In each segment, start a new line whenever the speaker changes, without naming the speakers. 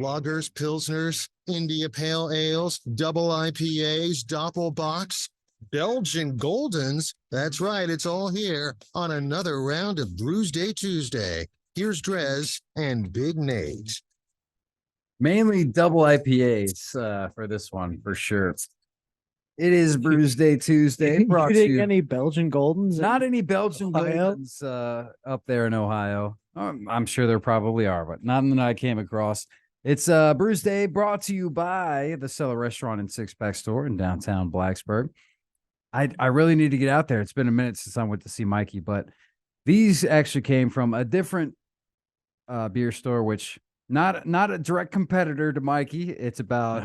Lagers, Pilsners, India Pale Ales, double IPAs, Doppelbocks, Belgian Goldens. That's right, it's all here on another round of Brewsday Tuesday. Here's DreZ and Big Nate.
Mainly double IPAs for this one, for sure. It is Brewsday Tuesday.
You
Brought to
didn't
you.
get any Belgian Goldens?
Not any Belgian
Ohio?
Goldens up there in Ohio. I'm sure there probably are, but none that I came across. It's Brewsday, brought to you by the Cellar Restaurant and Six Pack Store in downtown Blacksburg. I really need to get out there. It's been a minute since I went to see Mikey, but these actually came from a different beer store, which not a direct competitor to Mikey. It's about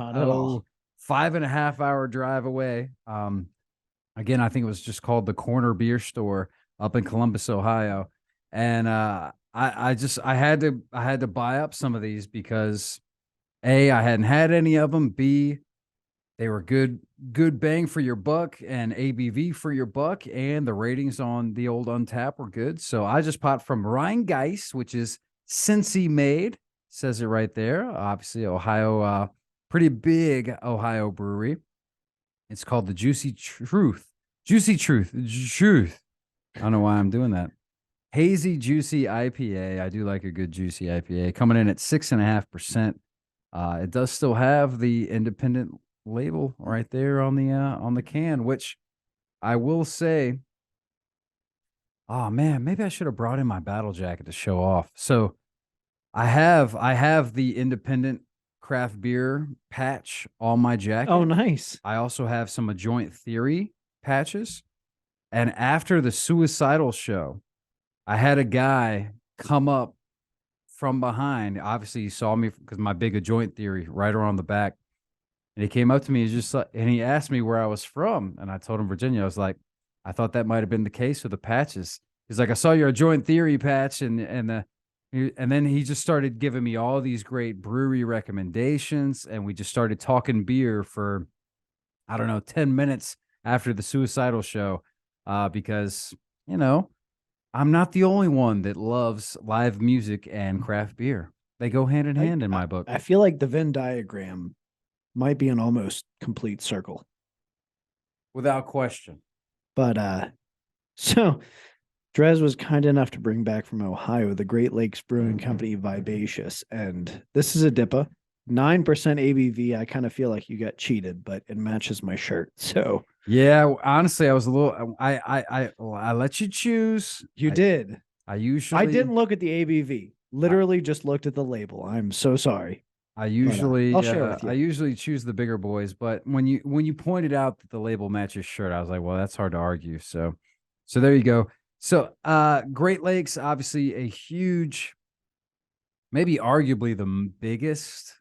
5.5 hour drive away. Again, I think it was just called the Corner Beer Store up in Columbus, Ohio. And I had to buy up some of these because A, I hadn't had any of them. B, they were good bang for your buck and ABV for your buck, and the ratings on the old Untappd were good. So I just popped from Rhinegeist, which is Cincy made, says it right there. Obviously, Ohio, pretty big Ohio brewery. It's called the Juicy Truth. I don't know why I'm doing that. Hazy Juicy IPA. I do like a good juicy IPA. Coming in at 6.5%. It does still have the independent label right there on the can, which I will say, oh man, maybe I should have brought in my battle jacket to show off. So I have the independent craft beer patch on my jacket.
Oh, nice.
I also have some A Joint Theory patches. And after the Suicidal show, I had a guy come up from behind. Obviously, he saw me because my big A Joint Theory right around the back. And he came up to me and he asked me where I was from. And I told him Virginia. I was like, I thought that might have been the case with the patches. He's like, I saw your A Joint Theory patch and then he just started giving me all these great brewery recommendations, and we just started talking beer for, I don't know, 10 minutes after the Suicidal show, because, I'm not the only one that loves live music and craft beer. They go hand in hand in my book.
I feel like the Venn diagram might be an almost complete circle.
Without question.
But so DreZ was kind enough to bring back from Ohio the Great Lakes Brewing Company Vivacious. And this is a DIPA, 9% ABV. I kind of feel like you got cheated, but it matches my shirt. So
yeah, honestly, I was a little, I let you choose.
You did.
I
didn't look at the ABV. Literally just looked at the label. I'm so sorry.
I'll share with you. I usually choose the bigger boys, but when you pointed out that the label matches shirt, I was like, well, that's hard to argue. So there you go. So, Great Lakes, obviously a huge, maybe arguably the biggest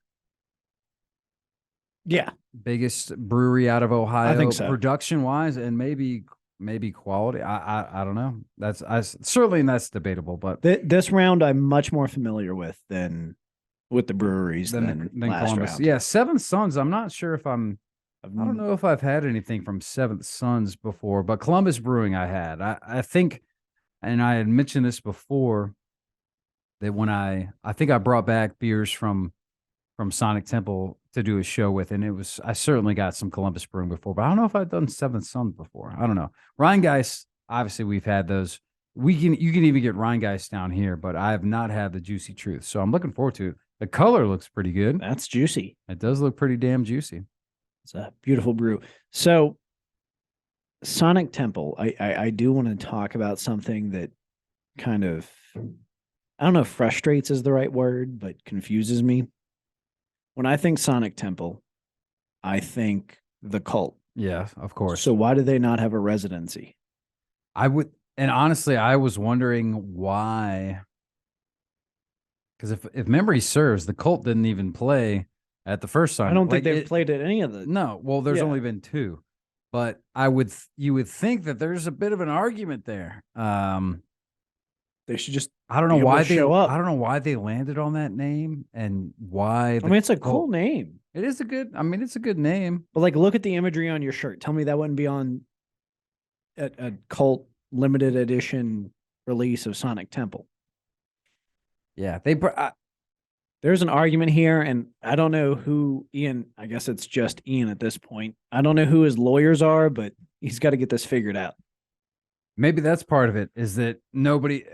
brewery out of Ohio.
I think so.
Production wise, and maybe quality. I don't know. That's debatable. But
this round, I'm much more familiar with than with the breweries than last
Columbus.
round.
Yeah, Seventh Sons. I'm not sure if I don't know if I've had anything from Seventh Sons before, but Columbus Brewing I had. I think, and I had mentioned this before, that when I think I brought back beers from Sonic Temple to do a show with, and I certainly got some Columbus Brewing before, but I don't know if I've done Seventh Sons before. I don't know. Rhinegeist, obviously we've had those. You can even get Rhinegeist down here, but I have not had the Juicy Truth. So I'm looking forward to it. The color looks pretty good.
That's juicy.
It does look pretty damn juicy.
It's a beautiful brew. So Sonic Temple, I do want to talk about something that kind of, I don't know if frustrates is the right word, but confuses me. When I think Sonic Temple, I think the cult.
Yeah, of course.
So why do they not have a residency?
And honestly, I was wondering why. Because if memory serves, the cult didn't even play at the first Sonic.
I don't think they've played at any of the.
No, well, there's only been two, but you would think that there's a bit of an argument there.
They should just.
I don't know why they show up. I don't know why they landed on that name and why.
It's a cool name.
It is it's a good name.
But like, look at the imagery on your shirt. Tell me that wouldn't be on a cult limited edition release of Sonic Temple.
Yeah,
There's an argument here, and I don't know who Ian, I guess it's just Ian at this point. I don't know who his lawyers are, but he's got to get this figured out.
Maybe that's part of it, is that nobody,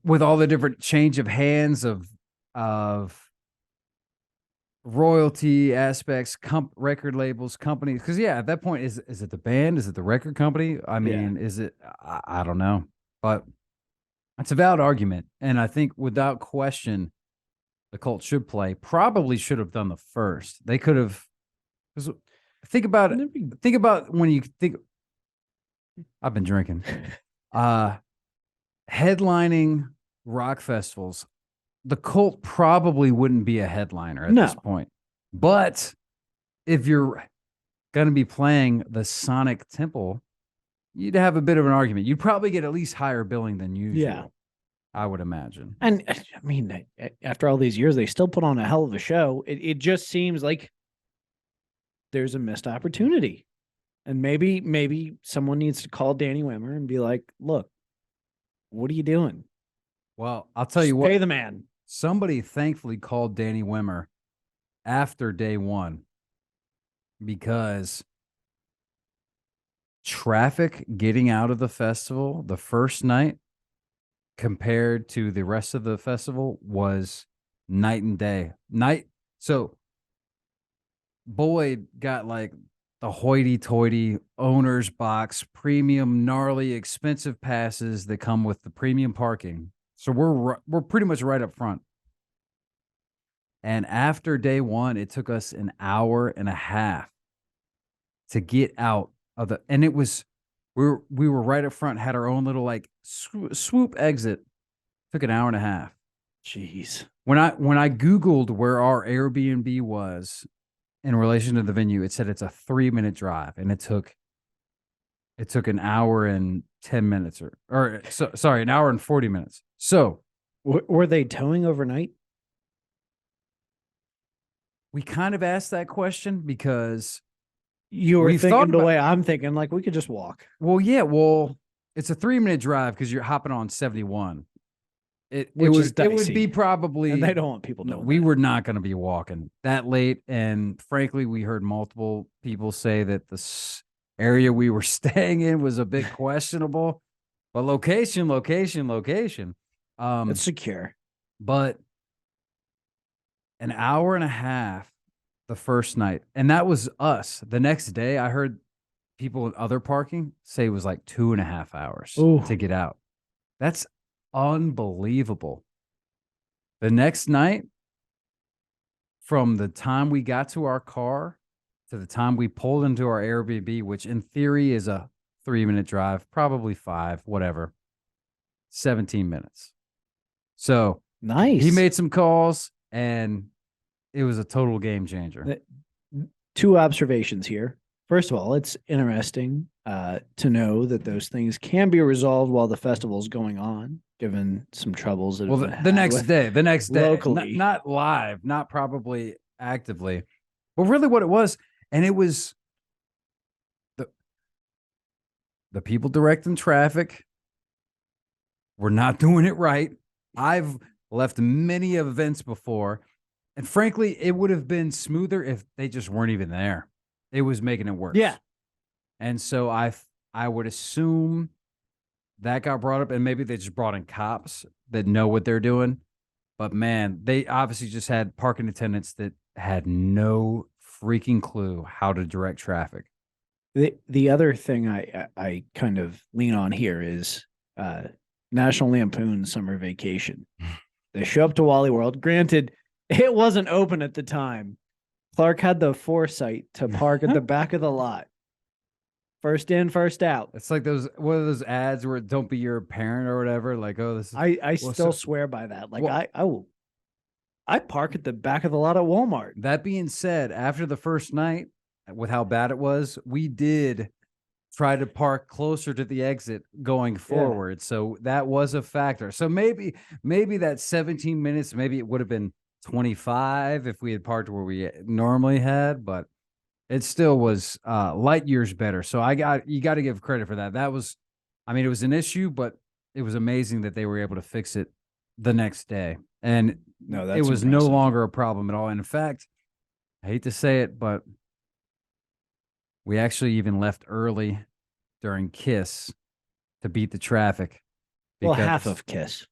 with all the different change of hands of royalty aspects, record labels, companies. Because yeah, at that point, is it the band? Is it the record company? I mean, is it? I don't know, but it's a valid argument, and I think without question, the Cult should play. Probably should have done the first. They could have. Think about it. Think about when you think. I've been drinking. Headlining rock festivals, the Cult probably wouldn't be a headliner at this point. But if you're going to be playing the Sonic Temple, you'd have a bit of an argument. You'd probably get at least higher billing than usual. Yeah, I would imagine.
And I mean, after all these years, they still put on a hell of a show. It just seems like there's a missed opportunity. And maybe someone needs to call Danny Wimmer and be like, look, what are you doing?
Well, I'll tell you what.
Pay the man.
Somebody thankfully called Danny Wimmer after day one, because traffic getting out of the festival the first night compared to the rest of the festival was night and day. So Boyd got like the hoity-toity owner's box, premium, gnarly, expensive passes that come with the premium parking. So we're pretty much right up front. And after day one, it took us an hour and a half to get out of the. And it was we were right up front, had our own little like swoop exit. Took an hour and a half.
Jeez.
When I Googled where our Airbnb was in relation to the venue, it said it's a 3-minute drive, and it took an hour and 10 minutes, an hour and 40 minutes. So
were they towing overnight?
We kind of asked that question because
you were thinking the way I'm thinking, like we could just walk.
Well, yeah, it's a 3-minute drive because you're hopping on 71. It would be probably,
and they don't want people to know.
We were not going to be walking that late, and frankly, we heard multiple people say that the area we were staying in was a bit questionable. But location.
It's secure.
But an hour and a half the first night, and that was us. The next day, I heard people in other parking say it was like 2.5 hours to get out. That's unbelievable. The next night, from the time we got to our car to the time we pulled into our Airbnb, which in theory is a 3-minute drive, probably 5, whatever, 17 minutes. So
nice.
He made some calls, and it was a total game changer.
2 observations here. First of all, it's interesting to know that those things can be resolved while the festival is going on, given some troubles. That
the next day,
locally.
Not live, not probably actively, but really what it was. And it was the people directing traffic were not doing it right. I've left many events before, and frankly, it would have been smoother if they just weren't even there. It was making it worse.
Yeah.
And so I would assume that got brought up, and maybe they just brought in cops that know what they're doing. But man, they obviously just had parking attendants that had no freaking clue how to direct traffic.
The other thing I kind of lean on here is National Lampoon Summer Vacation. They show up to Wally World. Granted, it wasn't open at the time. Clark had the foresight to park at the back of the lot. First in, first out.
It's like one of those ads where don't be your parent or whatever. Like, oh, this is.
I still swear by that. Like, I park at the back of the lot at Walmart.
That being said, after the first night, with how bad it was, we did try to park closer to the exit going forward. Yeah. So that was a factor. So maybe that 17 minutes, maybe it would have been 25 if we had parked where we normally had, but it still was light years better. So you got to give credit for that. That was, I mean, it was an issue, but it was amazing that they were able to fix it the next day. And
No,
it
that's
was no
impressive.
longer a problem at all. And in fact, I hate to say it, but we actually even left early during Kiss to beat the traffic.
Well, half
Because
of Kiss.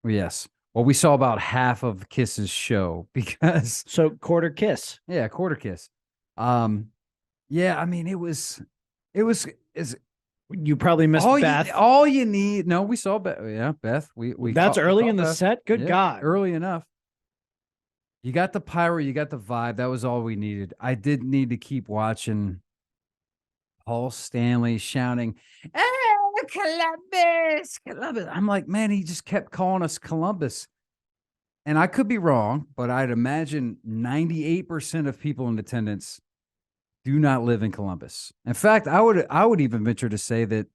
yes. Well, we saw about half of Kiss's show because
So quarter Kiss.
yeah, quarter Kiss. Yeah, I mean is
You probably missed Beth.
all you need. No, we saw Beth. Yeah, Beth. We
That's
caught- we
early
caught
in the
Beth.
set. Good
Yeah,
God.
early enough. You got the pyro, you got the vibe. That was all we needed. I did need to keep watching Paul Stanley shouting, "Oh, Columbus, Columbus!" I'm like, man, he just kept calling us Columbus. And I could be wrong, but I'd imagine 98% of people in attendance do not live in Columbus. In fact, I would even venture to say that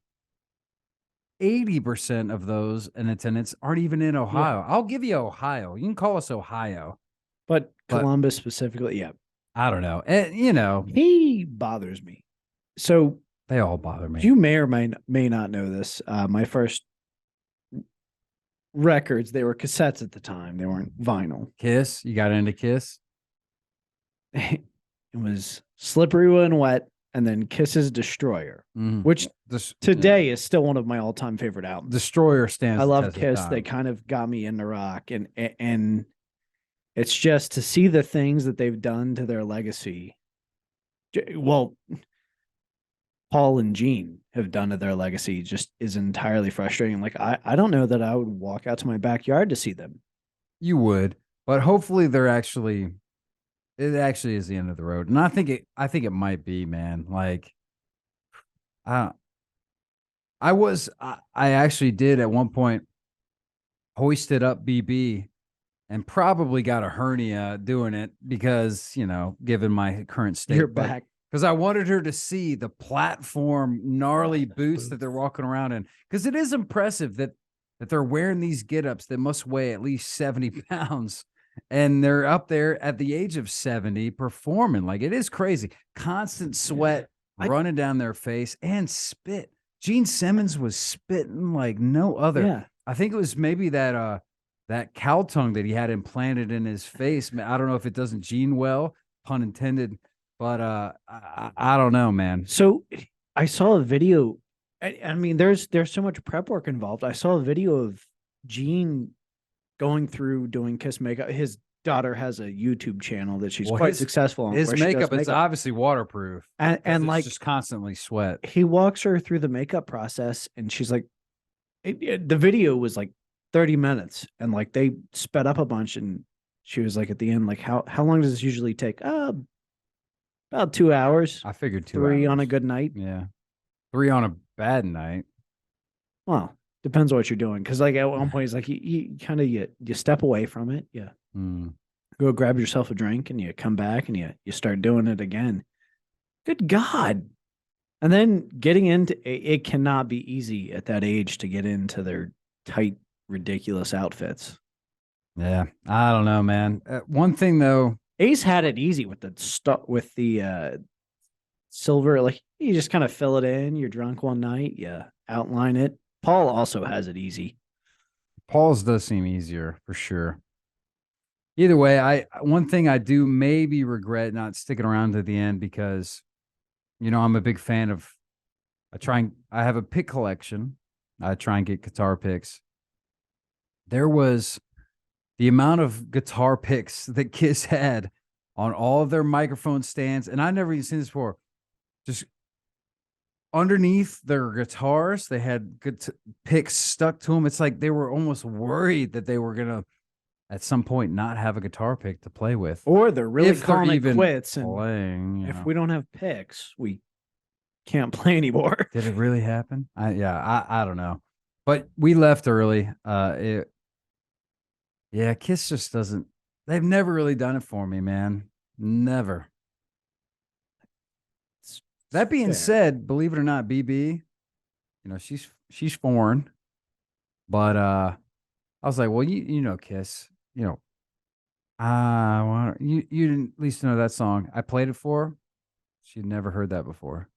80% of those in attendance aren't even in Ohio. I'll give you Ohio. You can call us Ohio,
But
but
Columbus specifically, yeah.
I don't know. And, you know,
He bothers me. So
they all bother me.
you may or may not know this. My first records, they were cassettes at the time. They weren't vinyl.
Kiss, you got into Kiss?
It was Slippery When Wet and then Kiss's Destroyer,
Mhm.
which
This
today is still one of my all-time favorite albums.
Destroyer stands.
I
the
love
test of
Kiss.
time.
They kind of got me into rock, and it's just to see the things that they've done to their legacy. Well, Paul and Gene have done to their legacy just is entirely frustrating. Like I don't know that I would walk out to my backyard to see them.
You would, but hopefully it actually is the end of the road. And I think it might be, man. Like I actually did at one point hoisted up BB and probably got a hernia doing it because, you know, given my current state.
You're back.
Because I wanted her to see the platform gnarly boots that they're walking around in. Because it is impressive that they're wearing these get-ups that must weigh at least 70 pounds. And they're up there at the age of 70 performing. Like, it is crazy. Constant sweat running down their face and spit. Gene Simmons was spitting like no other.
Yeah.
I think it was maybe that cow tongue that he had implanted in his face. I don't know if it doesn't gene well, pun intended. But I don't know, man.
So I saw a video. I mean, there's so much prep work involved. I saw a video of Gene going through doing Kiss makeup. His daughter has a YouTube channel that she's quite successful on.
His makeup is obviously waterproof,
and like
just constantly sweat.
He walks her through the makeup process, and she's like, the video was like 30 minutes, and like they sped up a bunch, and she was like at the end, like, how long does this usually take? About 2 hours.
I figured 2
3
hours.
on a good night.
Yeah. 3 on a bad night.
Well, depends on what you're doing. Because like at one point, it's like you kind of you step away from it. Yeah. Go grab yourself a drink, and you come back, and you start doing it again. Good God. And then getting into it cannot be easy at that age to get into their tight, ridiculous outfits.
Yeah. I don't know, man. One thing though,
Ace had it easy with the silver. Like, you just kind of fill it in. You're drunk one night, you outline it. Paul also has it easy.
Paul's does seem easier for sure. Either way, one thing I do maybe regret not sticking around to the end because, you know, I'm a big fan of. I have a pick collection. I try and get guitar picks. There was the amount of guitar picks that Kiss had on all of their microphone stands, and I've never even seen this before. Just underneath their guitars, they had good picks stuck to them. It's like they were almost worried that they were gonna, at some point, not have a guitar pick to play with,
or they're really
if they're
calling it
even
quits. And
playing.
if we don't have picks, we can't play anymore.
Did it really happen? I don't know, but we left early. Yeah, Kiss just doesn't. They've never really done it for me, man. Never. That being said, believe it or not, BB, you know, she's foreign, but I was like, well, you know, Kiss, you know, you didn't at least know that song. I played it for her. She'd never heard that before.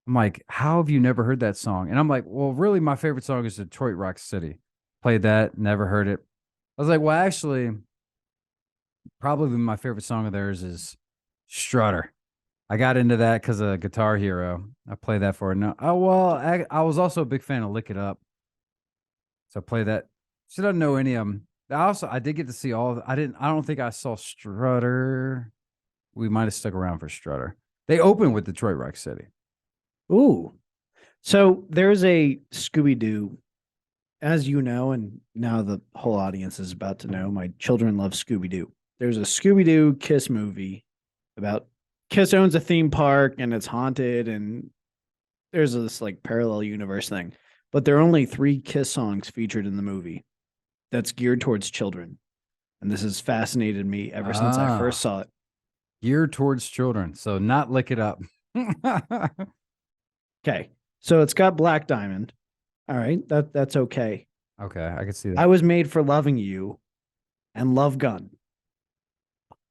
I'm like, how have you never heard that song? And I'm like, well, really, my favorite song is Detroit Rock City. Played that, never heard it. I was like, well, actually, probably my favorite song of theirs is Strutter. I got into that because of Guitar Hero. I play that for no. Oh well, I was also a big fan of Lick It Up, so I play that. She doesn't know any of them. I did get to see all. I didn't. I don't think I saw Strutter. We might have stuck around for Strutter. They opened with Detroit Rock City.
Ooh. So there's a Scooby-Doo, as you know, and now the whole audience is about to know, my children love Scooby-Doo. There's a Scooby-Doo Kiss movie about Kiss owns a theme park and it's haunted, and there's this like parallel universe thing. But there are only 3 Kiss songs featured in the movie that's geared towards children. And this has fascinated me ever since I first saw it.
Geared towards children. So not Lick It Up.
Okay. So it's got Black Diamond. All right. That's okay.
Okay, I can see that.
I Was Made for Loving You and Love Gun.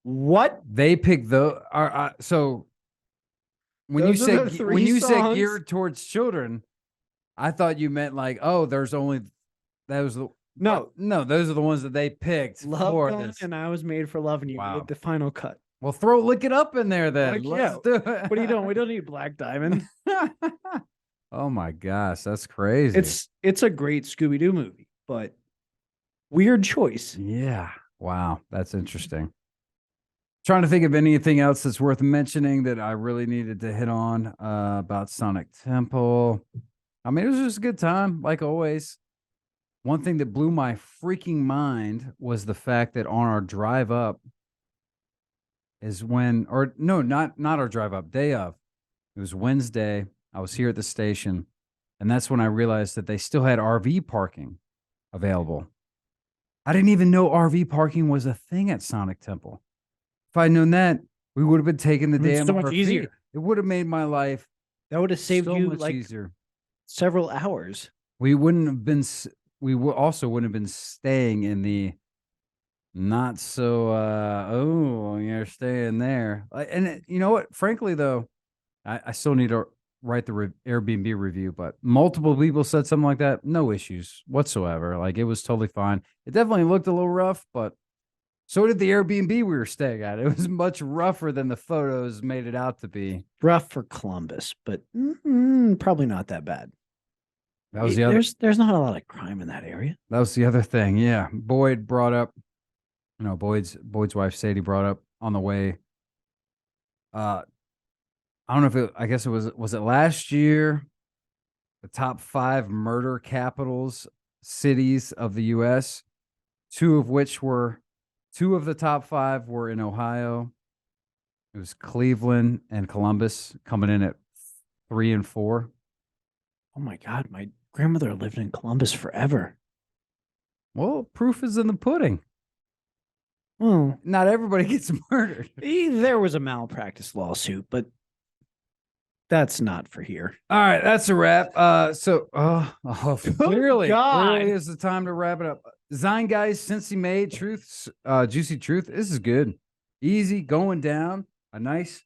What?
They picked the so when
Those
you
are the
said
3 songs?
geared towards children, I thought you meant like, oh, there's only that was the
No.
those are the ones that they picked
Love
for
Gun
this.
and I Was Made for Loving You
Wow.
with the final cut.
Well, throw Lick It Up in there then.
Like,
Let's
yeah.
do it.
What are you doing? We don't need Black Diamond.
Oh my gosh, that's crazy.
It's a great Scooby-Doo movie, but weird choice.
Yeah. Wow, that's interesting. Trying to think of anything else that's worth mentioning that I really needed to hit on about Sonic Temple. I mean, it was just a good time, like always. One thing that blew my freaking mind was the fact that on our drive up is when, or no, not our drive up, day of. It was Wednesday. I was here at the station, and that's when I realized that they still had RV parking available. I didn't even know RV parking was a thing at Sonic Temple. If I'd known that, we would have been taking the damn
so much
RV.
easier.
It would have made my life
That would have saved
so
you
much
like
easier.
several hours.
We wouldn't have been. Also wouldn't have been staying in the not so. Oh, you're staying there. You know what? Frankly, though, I still need to write the Airbnb review, but multiple people said something like that. No issues whatsoever. Like, it was totally fine. It definitely looked a little rough, but so did the Airbnb we were staying at. It was much rougher than the photos made it out to be.
Rough for Columbus, but probably not that bad.
That was the other.
There's not a lot of crime in that area.
That was the other thing. Yeah, Boyd brought up. Boyd's wife Sadie brought up on the way. I don't know if I guess it was it last year, the top 5 murder capitals cities of the U.S., 2 of the top 5 were in Ohio. It was Cleveland and Columbus coming in at 3 and 4.
Oh my God, my grandmother lived in Columbus forever.
Well, proof is in the pudding.
Well,
Not everybody gets murdered.
there was a malpractice lawsuit, but that's not for here.
All right, that's a wrap. Clearly is the time to wrap it up. Rhinegeist, Cincy Made, Truth, Juicy Truth. This is good. Easy, going down. A nice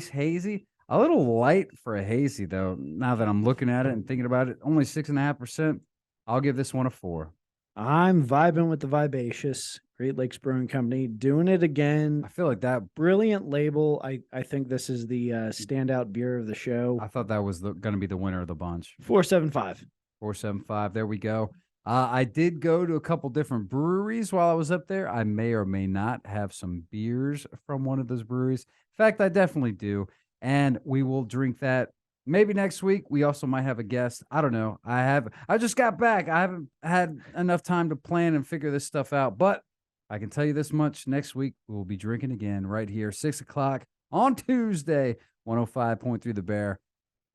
hazy. A little light for a hazy, though, now that I'm looking at it and thinking about it. Only 6.5%. I'll give this one a 4.
I'm vibing with the Vibacious, Great Lakes Brewing Company, doing it again.
I feel like that.
Brilliant label. I think this is the standout beer of the show.
I thought that was going to be the winner of the bunch.
475.
475. There we go. I did go to a couple different breweries while I was up there. I may or may not have some beers from one of those breweries. In fact, I definitely do. And we will drink that maybe next week. We also might have a guest. I don't know. I just got back. I haven't had enough time to plan and figure this stuff out. But I can tell you this much. Next week, we will be drinking again right here, 6 o'clock on Tuesday, 105.3 The Bear.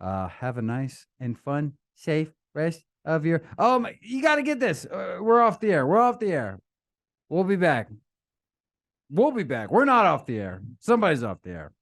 Have a nice and fun, safe rest of your... Oh, you got to get this. We're off the air. We'll be back. We're not off the air. Somebody's off the air.